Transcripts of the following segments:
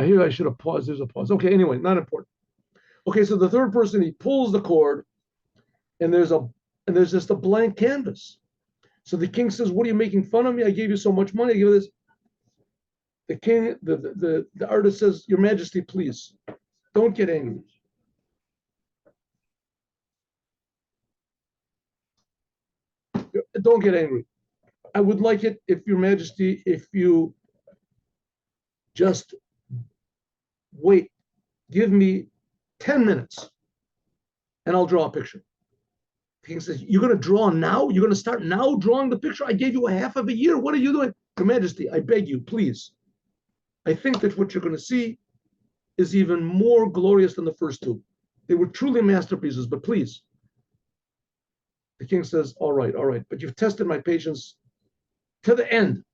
Here I should have paused. There's a pause. Okay, anyway, not important. Okay, so the third person, he pulls the cord, and there's just a blank canvas. So the king says, "What are you making fun of me? I gave you so much money. I give you this." The king, the artist says, "Your Majesty, please, don't get angry. Don't get angry. I would like it if Your Majesty, if you just wait, give me 10 minutes, and I'll draw a picture." The king says, "You're going to draw now? You're going to start now drawing the picture? I gave you a half of a year. What are you doing?" "Your Majesty, I beg you, please. I think that what you're going to see is even more glorious than the first two. They were truly masterpieces, but please." The king says, all right, but you've tested my patience to the end.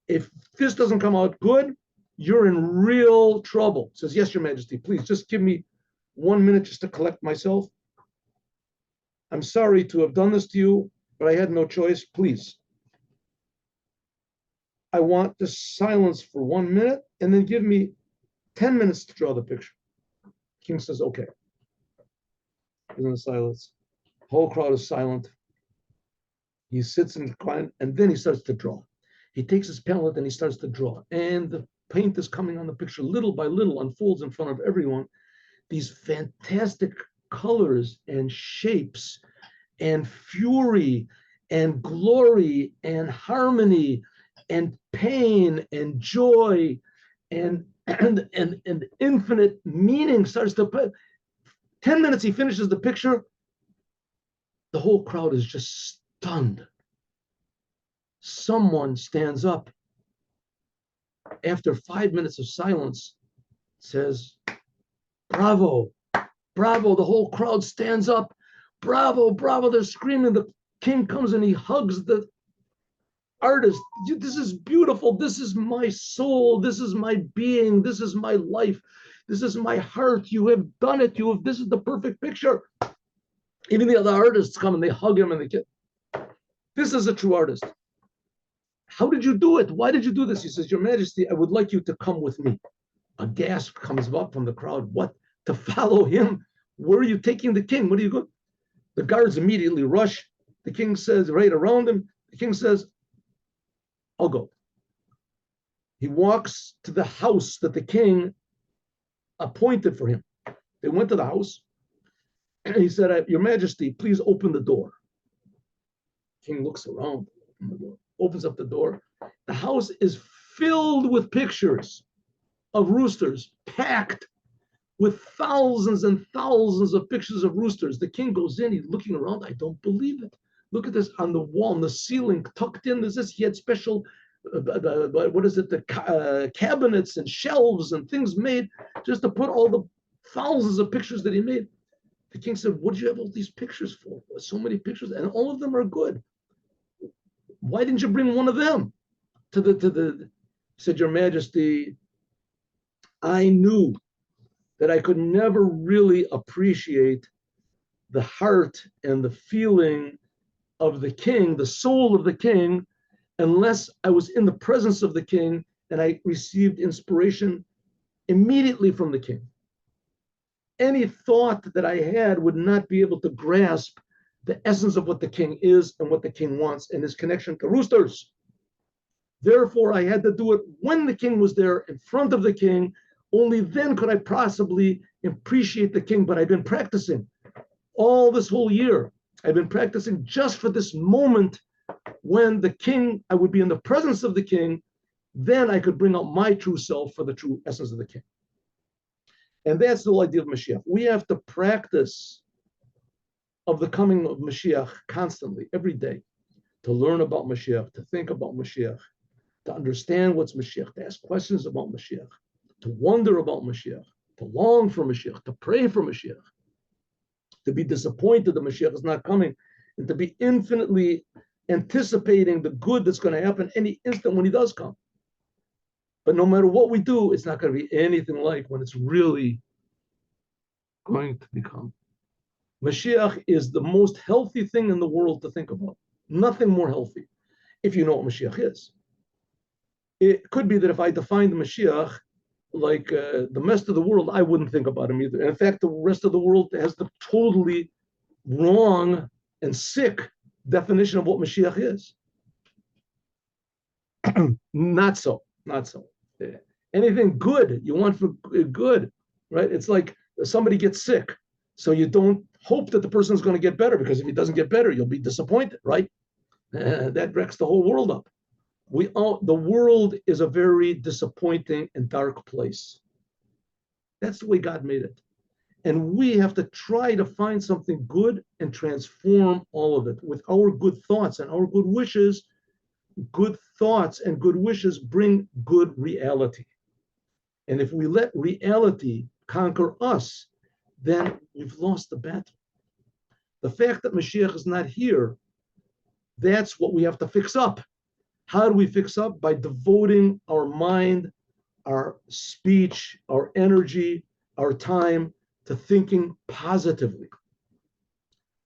If this doesn't come out good, you're in real trouble." Says, "Yes, Your Majesty, please just give me 1 minute just to collect myself. I'm sorry to have done this to you, but I had no choice. Please. I want the silence for 1 minute, and then give me 10 minutes to draw the picture." The king says, okay. He's in the silence. The whole crowd is silent. He sits in the quiet, and then he starts to draw. He takes his palette and he starts to draw. And the paint is coming on the picture little by little, unfolds in front of everyone. These fantastic colors and shapes and fury and glory and harmony and pain and joy and infinite meaning starts to put. 10 minutes, he finishes the picture. The whole crowd is just stunned. Someone stands up after 5 minutes of silence, says, "Bravo, bravo." The whole crowd stands up. "Bravo, bravo." They're screaming. The king comes and he hugs the artist. "This is beautiful. This is my soul. This is my being. This is my life. This is my heart. You have done it. This is the perfect picture." Even the other artists come and they hug him and they get, "This is a true artist. How did you do it? Why did you do this?" He says, "Your Majesty, I would like you to come with me." A gasp comes up from the crowd. "What? To follow him? Where are you taking the king? What are you going?" The guards immediately rush. The king says, right around him, the king says, "I'll go." He walks to the house that the king appointed for him. They went to the house, and he said, "Your Majesty, please open the door." The king looks around, opens up the door. The house is filled with pictures of roosters, packed with thousands and thousands of pictures of roosters. The king goes in, he's looking around. "I don't believe it. Look at this on the wall, on the ceiling, tucked in. There's this." He had special, cabinets and shelves and things made just to put all the thousands of pictures that he made. The king said, "What did you have all these pictures for? So many pictures, and all of them are good. Why didn't you bring one of them to the?" He said, "Your Majesty, I knew that I could never really appreciate the heart and the feeling of the king, the soul of the king, unless I was in the presence of the king and I received inspiration immediately from the king. Any thought that I had would not be able to grasp the essence of what the king is and what the king wants and his connection to roosters. Therefore, I had to do it when the king was there in front of the king. Only then could I possibly appreciate the king, but I've been practicing all this whole year. I've been practicing just for this moment when the king, I would be in the presence of the king, then I could bring out my true self for the true essence of the king." And that's the whole idea of Mashiach. We have to practice of the coming of Mashiach constantly, every day, to learn about Mashiach, to think about Mashiach, to understand what's Mashiach, to ask questions about Mashiach, to wonder about Mashiach, to long for Mashiach, to pray for Mashiach, to be disappointed that Mashiach is not coming, and to be infinitely anticipating the good that's going to happen any instant when he does come. But no matter what we do, it's not going to be anything like when it's really going to become. Mashiach is the most healthy thing in the world to think about. Nothing more healthy, if you know what Mashiach is. It could be that if I define the Mashiach the rest of the world, I wouldn't think about him either. And in fact, the rest of the world has the totally wrong and sick definition of what Mashiach is. Not so, not so. Anything good you want for good, right? It's like somebody gets sick, so you don't hope that the person is going to get better, because if he doesn't get better, you'll be disappointed, right? That wrecks the whole world up. The world is a very disappointing and dark place. That's the way God made it. And we have to try to find something good and transform all of it with our good thoughts and our good wishes. Good thoughts and good wishes bring good reality. And if we let reality conquer us, then we've lost the battle. The fact that Mashiach is not here, that's what we have to fix up. How do we fix up? By devoting our mind, our speech, our energy, our time to thinking positively.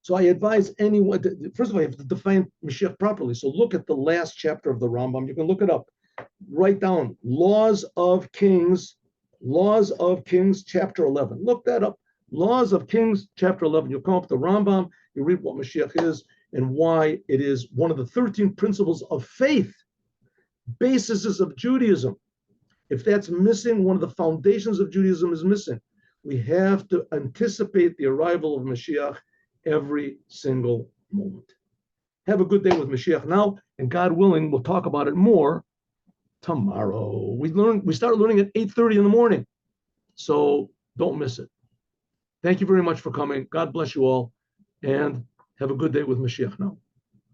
So I advise anyone, first of all, you have to define Mashiach properly. So look at the last chapter of the Rambam. You can look it up. Write down Laws of Kings, chapter 11. Look that up. Laws of Kings, chapter 11. You'll come up with the Rambam, you read what Mashiach is and why it is one of the 13 principles of faith, bases of Judaism. If that's missing, one of the foundations of Judaism is missing. We have to anticipate the arrival of Mashiach every single moment. Have a good day with Mashiach now, and God willing, we'll talk about it more tomorrow. We start learning at 8:30 in the morning, so don't miss it. Thank you very much for coming. God bless you all, and have a good day with Mashiach now.